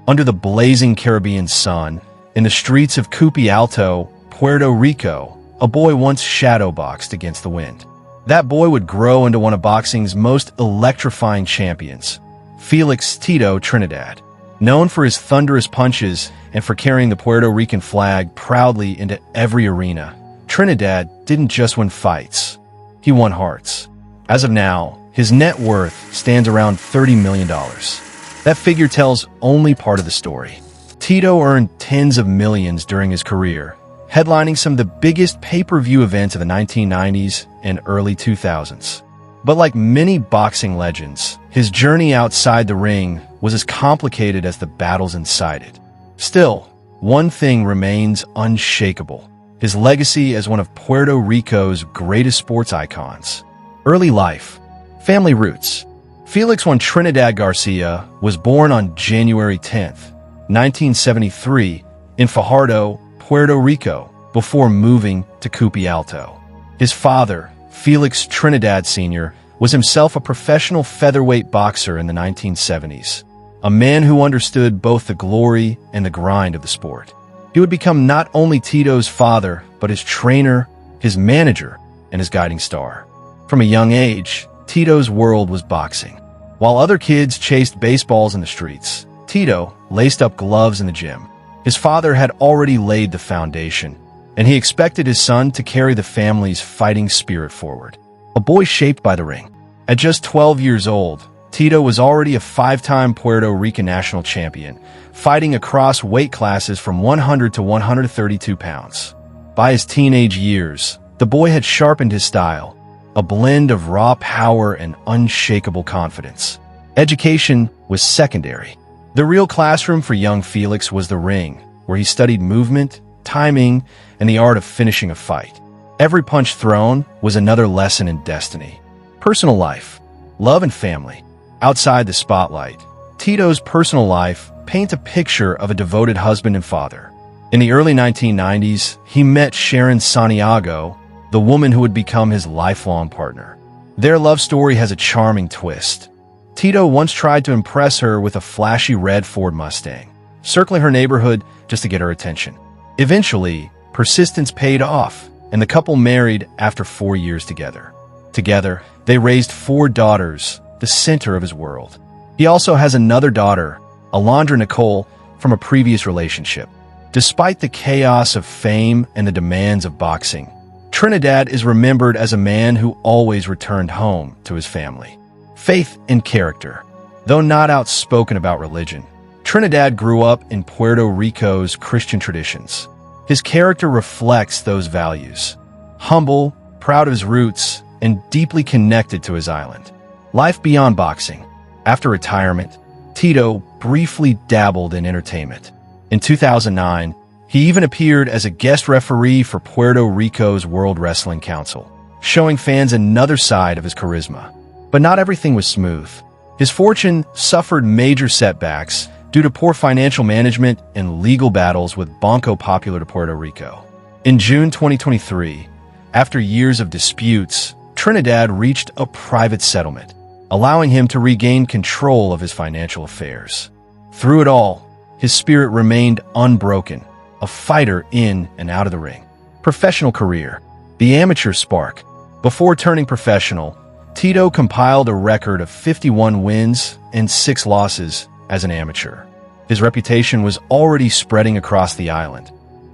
Under the blazing Caribbean sun, in the streets of Cupey Alto, Puerto Rico, a boy once shadowboxed against the wind. That boy would grow into one of boxing's most electrifying champions, Felix Tito Trinidad. Known for his thunderous punches and for carrying the Puerto Rican flag proudly into every arena, Trinidad didn't just win fights, he won hearts. As of now, his net worth stands around $30 million. That figure tells only part of the story. Tito earned tens of millions during his career, headlining some of the biggest pay-per-view events of the 1990s and early 2000s. But like many boxing legends, his journey outside the ring was as complicated as the battles inside it. Still, one thing remains unshakable: his legacy as one of Puerto Rico's greatest sports icons. Early life. Family roots. Felix Trinidad Garcia was born on January 10th, 1973, in Fajardo, Puerto Rico, before moving to Cupey Alto. His father, Felix Trinidad Sr., was himself a professional featherweight boxer in the 1970s, a man who understood both the glory and the grind of the sport. He would become not only Tito's father, but his trainer, his manager, and his guiding star. From a young age, Tito's world was boxing. While other kids chased baseballs in the streets, Tito laced up gloves in the gym. His father had already laid the foundation, and he expected his son to carry the family's fighting spirit forward. A boy shaped by the ring. At just 12 years old, Tito was already a five-time Puerto Rican national champion, fighting across weight classes from 100 to 132 pounds. By his teenage years, the boy had sharpened his style, a blend of raw power and unshakable confidence. Education was secondary. The real classroom for young Felix was the ring, where he studied movement, timing, and the art of finishing a fight. Every punch thrown was another lesson in destiny. Personal life. Love and family. Outside the spotlight, Tito's personal life paints a picture of a devoted husband and father. In the early 1990s, he met Sharon Santiago, the woman who would become his lifelong partner. Their love story has a charming twist. Tito once tried to impress her with a flashy red Ford Mustang, circling her neighborhood just to get her attention. Eventually, persistence paid off, and the couple married after 4 years together. Together, they raised 4 daughters, the center of his world. He also has another daughter, Alondra Nicole, from a previous relationship. Despite the chaos of fame and the demands of boxing, Trinidad is remembered as a man who always returned home to his family. Faith and character. Though not outspoken about religion, Trinidad grew up in Puerto Rico's Christian traditions. His character reflects those values. Humble, proud of his roots, and deeply connected to his island. Life beyond boxing. After retirement, Tito briefly dabbled in entertainment. In 2009, he even appeared as a guest referee for Puerto Rico's World Wrestling Council, showing fans another side of his charisma. But not everything was smooth. His fortune suffered major setbacks due to poor financial management and legal battles with Banco Popular de Puerto Rico. In June 2023, after years of disputes, Trinidad reached a private settlement, allowing him to regain control of his financial affairs. Through it all, his spirit remained unbroken, a fighter in and out of the ring. Professional career. The amateur spark. Before turning professional, Tito compiled a record of 51 wins and 6 losses as an amateur. His reputation was already spreading across the island.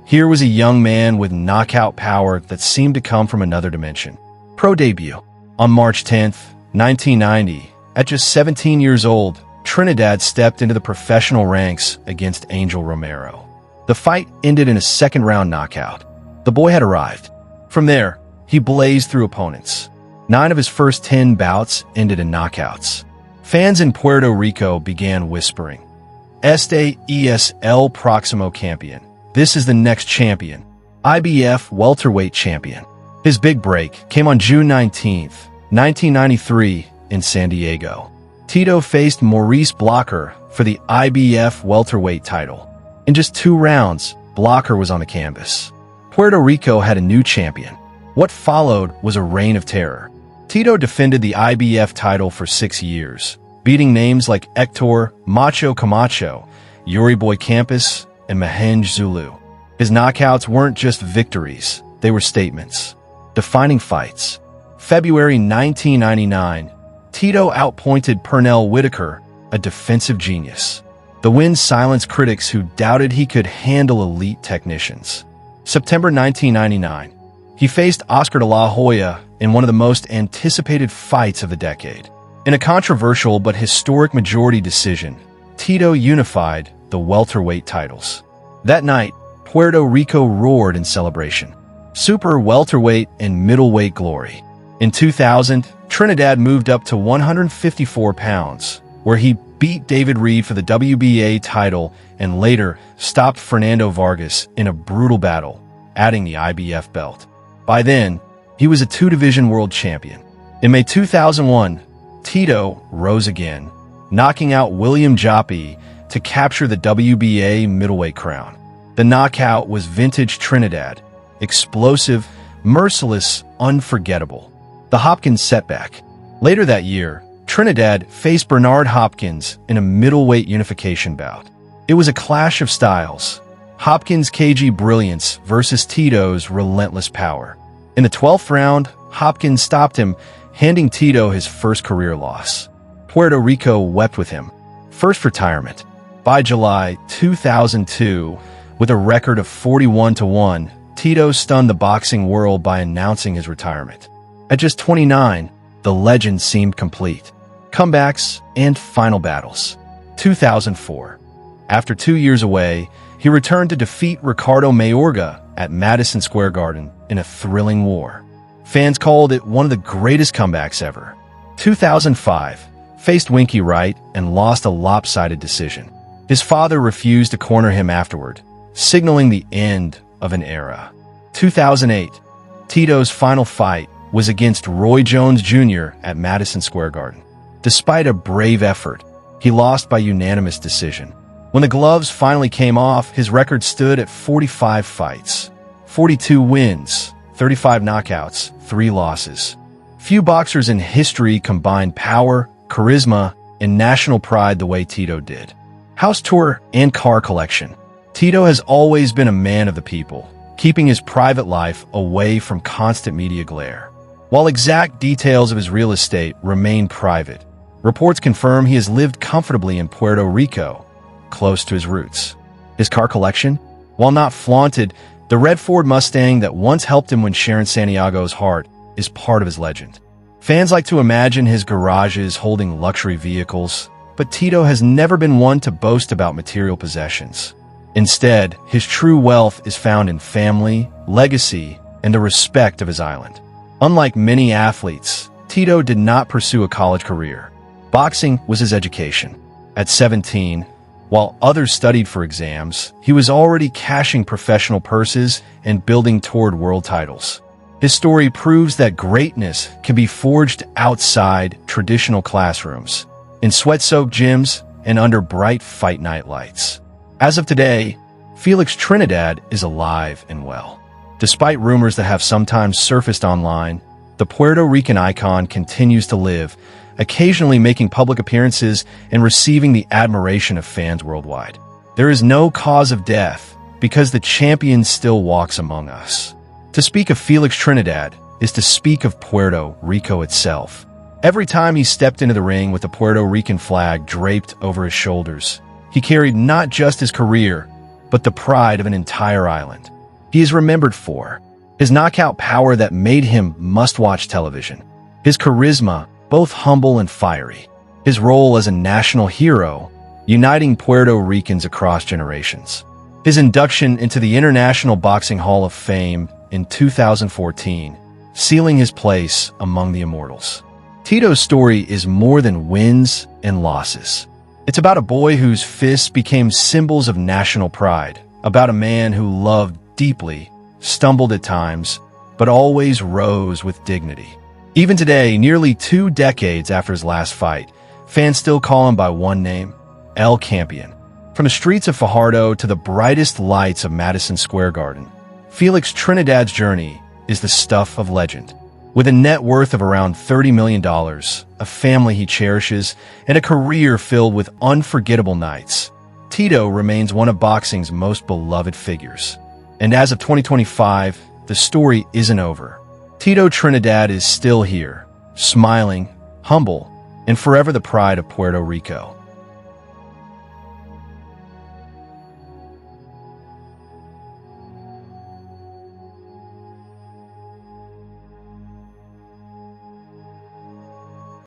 Here was a young man with knockout power that seemed to come from another dimension. Pro debut. On March 10th, 1990, at just 17 years old, Trinidad stepped into the professional ranks against Angel Romero. The fight ended in a second-round knockout. The boy had arrived. From there, he blazed through opponents. 9 of his first 10 bouts ended in knockouts. Fans in Puerto Rico began whispering, "Este es el próximo campeón." This is the next champion. IBF welterweight champion. His big break came on June 19th, 1993 in San Diego. Tito faced Maurice Blocker for the IBF welterweight title. In just 2 rounds, Blocker was on the canvas. Puerto Rico had a new champion. What followed was a reign of terror. Tito defended the IBF title for 6 years, beating names like Hector Macho Camacho Uriboy Campus, and Mahenge Zulu. His knockouts weren't just victories, they were statements. Defining fights. February 1999, Tito outpointed Pernell Whitaker, a defensive genius. The win silenced critics who doubted he could handle elite technicians. September 1999, he faced Oscar de la Hoya in one of the most anticipated fights of the decade. In a controversial but historic majority decision, Tito unified the welterweight titles. That night, Puerto Rico roared in celebration. Super welterweight and middleweight glory. In 2000, Trinidad moved up to 154 pounds, where he beat David Reed for the WBA title and later stopped Fernando Vargas in a brutal battle, adding the IBF belt. By then, he was a two-division world champion. In May 2001, Tito rose again, knocking out William Joppy to capture the WBA middleweight crown. The knockout was vintage Trinidad, explosive, merciless, unforgettable. The Hopkins setback. Later that year, Trinidad faced Bernard Hopkins in a middleweight unification bout. It was a clash of styles. Hopkins' cagey brilliance versus Tito's relentless power. In the 12th round, Hopkins stopped him, handing Tito his first career loss. Puerto Rico wept with him. First retirement. By July 2002, with a record of 41-1, Tito stunned the boxing world by announcing his retirement. At just 29, the legend seemed complete. Comebacks and final battles. 2004. After 2 years away, he returned to defeat Ricardo Mayorga at Madison Square Garden in a thrilling war. Fans called it one of the greatest comebacks ever. 2005. Faced Winky Wright and lost a lopsided decision. His father refused to corner him afterward, signaling the end of an era. 2008. Tito's final fight was against Roy Jones Jr. at Madison Square Garden. Despite a brave effort, he lost by unanimous decision. When the gloves finally came off, his record stood at 45 fights, 42 wins, 35 knockouts, 3 losses. Few boxers in history combined power, charisma, and national pride the way Tito did. House tour and car collection. Tito has always been a man of the people, keeping his private life away from constant media glare. While exact details of his real estate remain private, reports confirm he has lived comfortably in Puerto Rico, close to his roots. His car collection? While not flaunted, the red Ford Mustang that once helped him win Sharon Santiago's heart is part of his legend. Fans like to imagine his garages holding luxury vehicles, but Tito has never been one to boast about material possessions. Instead, his true wealth is found in family, legacy, and the respect of his island. Unlike many athletes, Tito did not pursue a college career. Boxing was his education. At 17, while others studied for exams, he was already cashing professional purses and building toward world titles. His story proves that greatness can be forged outside traditional classrooms, in sweat-soaked gyms, and under bright fight night lights. As of today, Felix Trinidad is alive and well. Despite rumors that have sometimes surfaced online, the Puerto Rican icon continues to live, occasionally making public appearances and receiving the admiration of fans worldwide. There is no cause of death because the champion still walks among us. To speak of Felix Trinidad is to speak of Puerto Rico itself. Every time he stepped into the ring with the Puerto Rican flag draped over his shoulders, he carried not just his career, but the pride of an entire island. He is remembered for his knockout power that made him must-watch television, his charisma, both humble and fiery, his role as a national hero, uniting Puerto Ricans across generations, his induction into the International Boxing Hall of Fame in 2014, sealing his place among the immortals. Tito's story is more than wins and losses. It's about a boy whose fists became symbols of national pride, about a man who loved deeply, stumbled at times, but always rose with dignity. Even today, nearly 2 decades after his last fight, fans still call him by one name, El Campeón. From the streets of Fajardo to the brightest lights of Madison Square Garden, Felix Trinidad's journey is the stuff of legend. With a net worth of around $30 million, a family he cherishes, and a career filled with unforgettable nights, Tito remains one of boxing's most beloved figures. And as of 2025, the story isn't over. Tito Trinidad is still here, smiling, humble, and forever the pride of Puerto Rico.